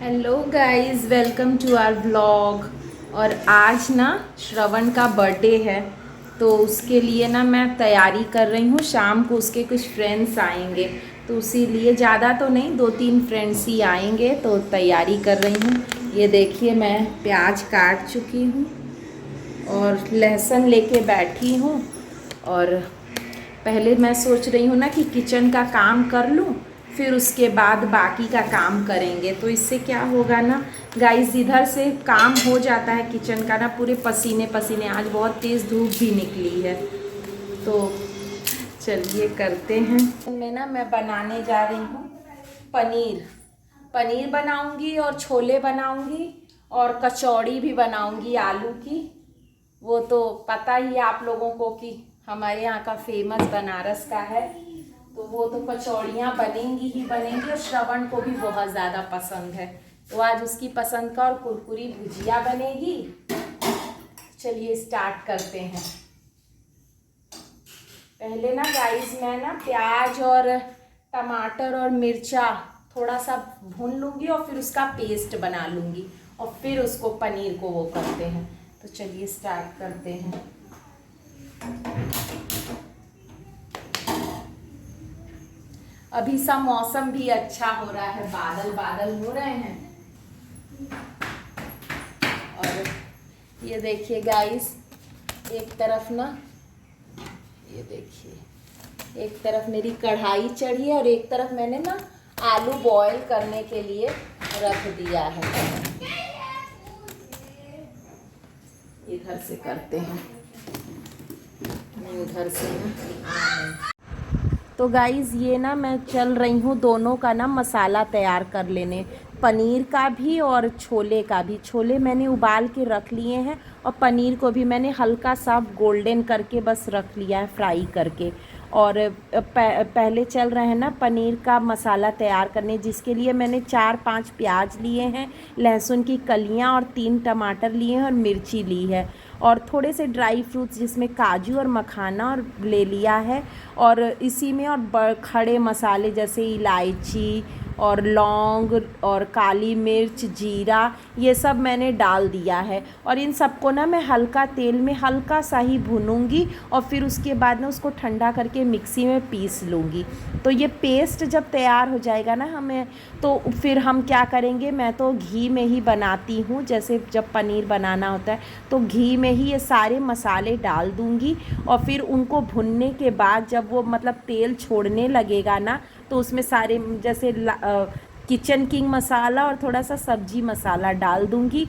Hello guys, welcome to our vlog. और आज ना श्रवण का बर्थडे है, तो उसके लिए ना मैं तैयारी कर रही हूँ। शाम को उसके कुछ फ्रेंड्स आएंगे, तो इसीलिए ज़्यादा तो नहीं, 2-3 फ्रेंड्स ही आएंगे, तो तैयारी कर रही हूँ। ये देखिए, मैं प्याज काट चुकी हूँ और लहसुन लेके बैठी हूँ। और पहले मैं सोच रही हूँ ना कि किचन का काम कर लूँ, फिर उसके बाद बाकी का काम करेंगे। तो इससे क्या होगा ना गाइस, इधर से काम हो जाता है किचन का ना, पूरे पसीने पसीने। आज बहुत तेज़ धूप भी निकली है, तो चलिए करते हैं। मैं बनाने जा रही हूँ पनीर। पनीर बनाऊंगी और छोले बनाऊंगी और कचौड़ी भी बनाऊंगी आलू की। वो तो पता ही है आप लोगों को कि हमारे यहाँ का फेमस बनारस का है, तो वो तो कचौड़ियाँ बनेंगी ही बनेंगी। और श्रवण को भी बहुत ज़्यादा पसंद है, तो आज उसकी पसंद का और कुरकुरी भुजिया बनेगी। चलिए स्टार्ट करते हैं। पहले ना गाइस, मैं ना प्याज और टमाटर और मिर्चा थोड़ा सा भून लूँगी और फिर उसका पेस्ट बना लूँगी, और फिर उसको पनीर को वो करते हैं। तो चलिए स्टार्ट करते हैं। अभी सा मौसम भी अच्छा हो रहा है, बादल बादल हो रहे हैं। और ये देखिए गाइस, एक तरफ ना, ये देखिए, एक तरफ मेरी कढ़ाई चढ़ी है और एक तरफ मैंने ना आलू बॉईल करने के लिए रख दिया है। इधर से करते हैं, उधर से ना। तो गाइज़, ये ना मैं चल रही हूँ दोनों का ना मसाला तैयार कर लेने, पनीर का भी और छोले का भी। छोले मैंने उबाल के रख लिए हैं और पनीर को भी मैंने हल्का सा गोल्डन करके बस रख लिया है, फ्राई करके। और पहले चल रहे हैं ना पनीर का मसाला तैयार करने, जिसके लिए मैंने 4-5 प्याज लिए हैं, लहसुन की कलियां और 3 टमाटर लिए हैं और मिर्ची ली है, और थोड़े से ड्राई फ्रूट्स जिसमें काजू और मखाना और ले लिया है। और इसी में और खड़े मसाले जैसे इलायची और लौंग और काली मिर्च, जीरा, ये सब मैंने डाल दिया है। और इन सबको ना मैं हल्का तेल में हल्का सा ही भूनूंगी, और फिर उसके बाद ना उसको ठंडा करके मिक्सी में पीस लूँगी। तो ये पेस्ट जब तैयार हो जाएगा ना हमें, तो फिर हम क्या करेंगे, मैं तो घी में ही बनाती हूँ, जैसे जब पनीर बनाना होता है तो घी में ही ये सारे मसाले डाल दूँगी। और फिर उनको भुनने के बाद जब वो मतलब तेल छोड़ने लगेगा ना, तो उसमें सारे जैसे किचन किंग मसाला और थोड़ा सा सब्जी मसाला डाल दूँगी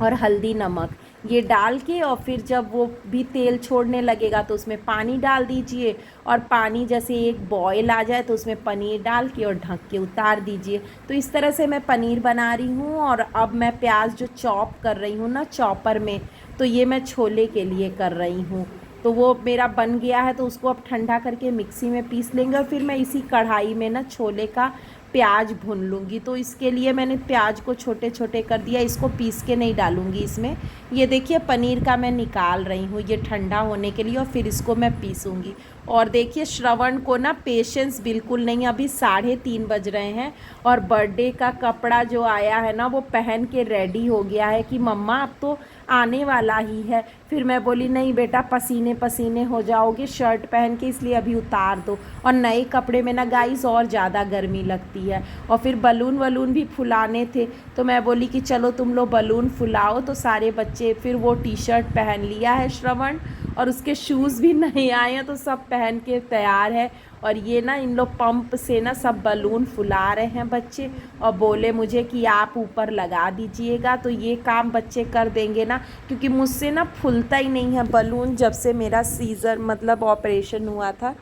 और हल्दी नमक ये डाल के, और फिर जब वो भी तेल छोड़ने लगेगा तो उसमें पानी डाल दीजिए, और पानी जैसे एक बॉयल आ जाए तो उसमें पनीर डाल के और ढक के उतार दीजिए। तो इस तरह से मैं पनीर बना रही हूँ। और अब मैं प्याज जो चॉप कर रही हूँ ना चॉपर में, तो ये मैं छोले के लिए कर रही हूँ। तो वो मेरा बन गया है, तो उसको अब ठंडा करके मिक्सी में पीस लेंगे, और फिर मैं इसी कढ़ाई में ना छोले का प्याज भून लूँगी। तो इसके लिए मैंने प्याज को छोटे छोटे कर दिया, इसको पीस के नहीं डालूँगी इसमें। ये देखिए, पनीर का मैं निकाल रही हूँ ये ठंडा होने के लिए, और फिर इसको मैं पीसूँगी। और देखिए, श्रवण को ना पेशेंस बिल्कुल नहीं, अभी 3:30 बज रहे हैं, और बर्थडे का कपड़ा जो आया है ना वो पहन के रेडी हो गया है कि मम्मा अब तो आने वाला ही है। फिर मैं बोली नहीं बेटा, पसीने पसीने हो जाओगे शर्ट पहन के, इसलिए अभी उतार दो। और नए कपड़े में ना गाइस और ज़्यादा गर्मी लगती है। और फिर बलून वलून भी फुलाने थे, तो मैं बोली कि चलो तुम लोग बलून फुलाओ। तो सारे बच्चे, फिर वो टी शर्ट पहन लिया है श्रवण, और उसके शूज़ भी नहीं आए हैं, तो सब पहन के तैयार है। और ये ना इन लोग पंप से ना सब बलून फुला रहे हैं बच्चे, और बोले मुझे कि आप ऊपर लगा दीजिएगा। तो ये काम बच्चे कर देंगे ना, क्योंकि मुझसे ना फूलता ही नहीं है बलून। जब से मेरा सीज़र मतलब ऑपरेशन हुआ था,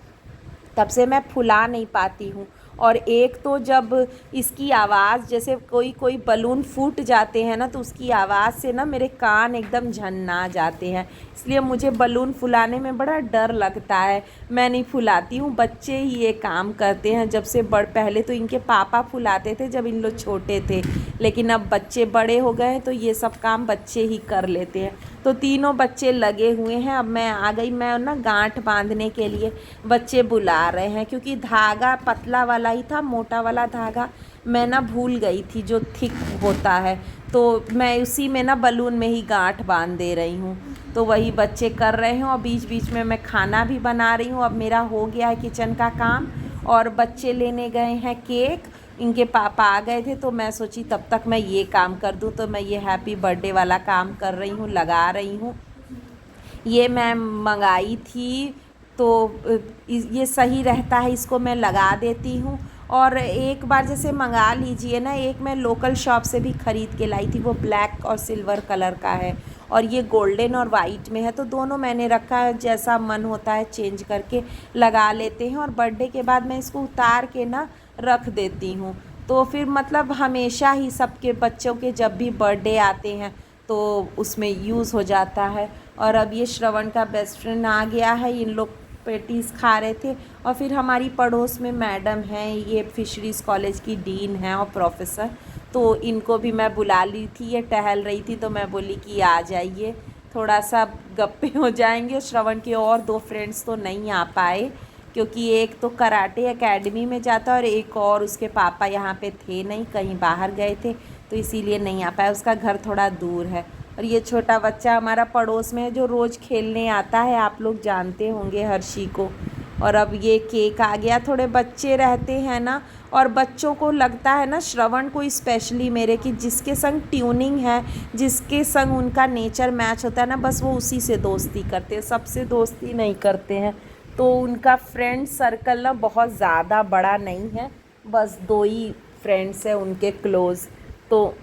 तब से मैं फुला नहीं पाती हूँ। और एक तो जब इसकी आवाज़, जैसे कोई कोई बलून फूट जाते हैं ना, तो उसकी आवाज़ से ना मेरे कान एकदम झन्ना जाते हैं, इसलिए मुझे बलून फुलाने में बड़ा डर लगता है। मैं नहीं फुलाती हूँ, बच्चे ही ये काम करते हैं। जब से पहले तो इनके पापा फुलाते थे जब इन लोग छोटे थे, लेकिन अब बच्चे बड़े हो गए हैं तो ये सब काम बच्चे ही कर लेते हैं। तो तीनों बच्चे लगे हुए हैं। अब मैं आ गई, मैं ना गांठ बांधने के लिए बच्चे बुला रहे हैं, क्योंकि धागा पतला वाला ही था, मोटा वाला धागा मैं ना भूल गई थी जो थिक होता है, तो मैं उसी में ना बलून में ही गांठ बांध दे रही हूँ। तो वही बच्चे कर रहे हैं और बीच बीच में मैं खाना भी बना रही हूँ। अब मेरा हो गया है किचन का काम और बच्चे लेने गए हैं केक। इनके पापा आ गए थे तो मैं सोची तब तक मैं ये काम कर दूँ, तो मैं ये हैप्पी बर्थडे वाला काम कर रही हूँ, लगा रही हूँ। ये मैं मंगाई थी तो ये सही रहता है, इसको मैं लगा देती हूँ। और एक बार जैसे मंगा लीजिए ना, एक मैं लोकल शॉप से भी ख़रीद के लाई थी, वो ब्लैक और सिल्वर कलर का है और ये गोल्डन और वाइट में है। तो दोनों मैंने रखा है, जैसा मन होता है चेंज करके लगा लेते हैं। और बर्थडे के बाद मैं इसको उतार के ना रख देती हूँ, तो फिर मतलब हमेशा ही सबके बच्चों के जब भी बर्थडे आते हैं तो उसमें यूज़ हो जाता है। और अब ये श्रवण का बेस्ट फ्रेंड आ गया है, इन लोग पेटीज़ खा रहे थे। और फिर हमारी पड़ोस में मैडम हैं, ये फिशरीज़ कॉलेज की डीन हैं और प्रोफेसर, तो इनको भी मैं बुला ली थी। ये टहल रही थी तो मैं बोली कि आ जाइए, थोड़ा सा गप्पे हो जाएंगे। श्रवण के और 2 फ्रेंड्स तो नहीं आ पाए क्योंकि एक तो कराटे एकेडमी में जाता और एक और उसके पापा यहाँ पे थे नहीं, कहीं बाहर गए थे, तो इसीलिए नहीं आ पाया। उसका घर थोड़ा दूर है। और ये छोटा बच्चा हमारा पड़ोस में है जो रोज़ खेलने आता है, आप लोग जानते होंगे हर्षी को। और अब ये केक आ गया। थोड़े बच्चे रहते हैं ना, और बच्चों को लगता है ना, श्रवण को स्पेशली मेरे, कि जिसके संग ट्यूनिंग है, जिसके संग उनका नेचर मैच होता है ना, बस वो उसी से दोस्ती करते हैं, सबसे दोस्ती नहीं करते हैं। तो उनका फ्रेंड सर्कल ना बहुत ज़्यादा बड़ा नहीं है, बस 2 ही फ्रेंड्स हैं उनके क्लोज़। तो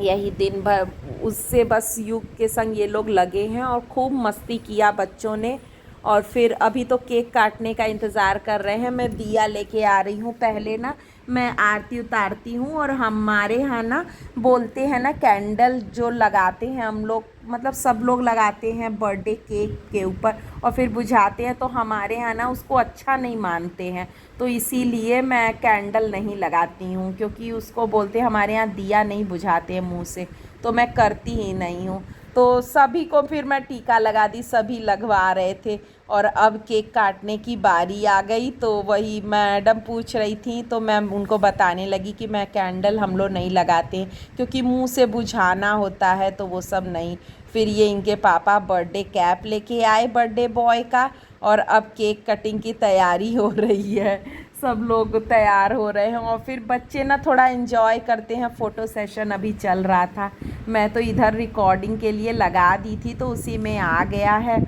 यही दिन भर उससे बस युग के संग ये लोग लगे हैं और खूब मस्ती किया बच्चों ने। और फिर अभी तो केक काटने का इंतज़ार कर रहे हैं। मैं दिया लेके आ रही हूँ। पहले ना मैं आरती उतारती हूँ, और हमारे यहाँ ना बोलते हैं ना, कैंडल जो लगाते हैं हम लोग, मतलब सब लोग लगाते हैं बर्थडे केक के ऊपर और फिर बुझाते हैं, तो हमारे यहाँ ना उसको अच्छा नहीं मानते हैं, तो इसीलिए मैं कैंडल नहीं लगाती हूँ, क्योंकि उसको बोलते हैं, हमारे यहाँ दिया नहीं बुझाते हैं मुँह से, तो मैं करती ही नहीं हूँ। तो सभी को फिर मैं टीका लगा दी, सभी लगवा रहे थे। और अब केक काटने की बारी आ गई, तो वही मैडम पूछ रही थी, तो मैं उनको बताने लगी कि मैं कैंडल हम लोग नहीं लगाते क्योंकि मुंह से बुझाना होता है, तो वो सब नहीं। फिर ये इनके पापा बर्थडे कैप लेके आए बर्थडे बॉय का, और अब केक कटिंग की तैयारी हो रही है, सब लोग तैयार हो रहे हैं। और फिर बच्चे ना थोड़ा इन्जॉय करते हैं, फ़ोटो सेशन अभी चल रहा था, मैं तो इधर रिकॉर्डिंग के लिए लगा दी थी, तो उसी में आ गया है।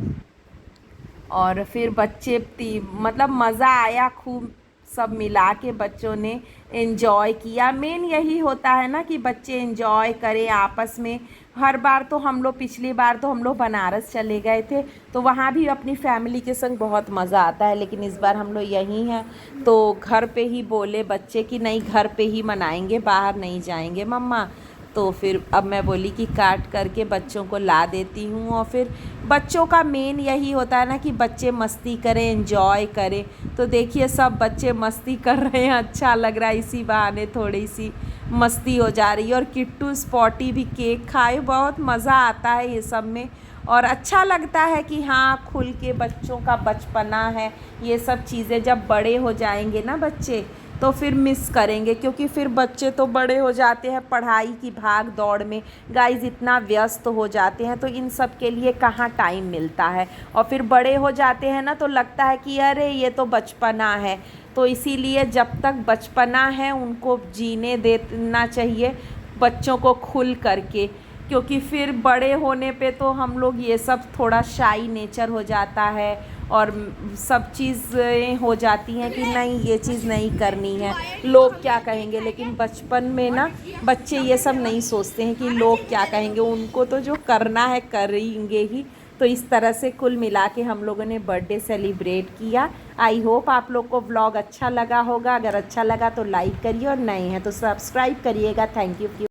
और फिर बच्चे मतलब मज़ा आया खूब, सब मिला के बच्चों ने एंजॉय किया। मेन यही होता है ना कि बच्चे एंजॉय करें आपस में। हर बार तो हम लोग, पिछली बार तो हम लोग बनारस चले गए थे, तो वहाँ भी अपनी फैमिली के संग बहुत मज़ा आता है, लेकिन इस बार हम लोग यहीं हैं, तो घर पे ही बोले बच्चे कि नहीं घर पे ही मनाएंगे, बाहर नहीं जाएंगे मम्मा। तो फिर अब मैं बोली कि काट करके बच्चों को ला देती हूँ। और फिर बच्चों का मेन यही होता है ना कि बच्चे मस्ती करें, एंजॉय करें। तो देखिए सब बच्चे मस्ती कर रहे हैं, अच्छा लग रहा है, इसी बहाने थोड़ी सी मस्ती हो जा रही है। और किट्टू स्पॉटी भी केक खाए, बहुत मज़ा आता है ये सब में, और अच्छा लगता है कि हाँ खुल के बच्चों का बचपना है। ये सब चीज़ें जब बड़े हो जाएंगे ना बच्चे, तो फिर मिस करेंगे, क्योंकि फिर बच्चे तो बड़े हो जाते हैं पढ़ाई की भाग दौड़ में, गाइस इतना व्यस्त हो जाते हैं, तो इन सब के लिए कहाँ टाइम मिलता है। और फिर बड़े हो जाते हैं ना, तो लगता है कि अरे ये तो बचपना है। तो इसीलिए जब तक बचपना है उनको जीने देना चाहिए बच्चों को खुल करके, क्योंकि फिर बड़े होने पे तो हम लोग ये सब थोड़ा शाई नेचर हो जाता है, और सब चीज़ें हो जाती हैं कि नहीं ये चीज़ नहीं करनी है, लोग क्या कहेंगे। लेकिन बचपन में ना बच्चे ये सब नहीं सोचते हैं कि लोग क्या कहेंगे, उनको तो जो करना है करेंगे ही। तो इस तरह से कुल मिला के हम लोगों ने बर्थडे सेलिब्रेट किया। आई होप आप लोग को व्लॉग अच्छा लगा होगा। अगर अच्छा लगा तो लाइक करिए, और नए हैं तो सब्सक्राइब करिएगा। Thank you.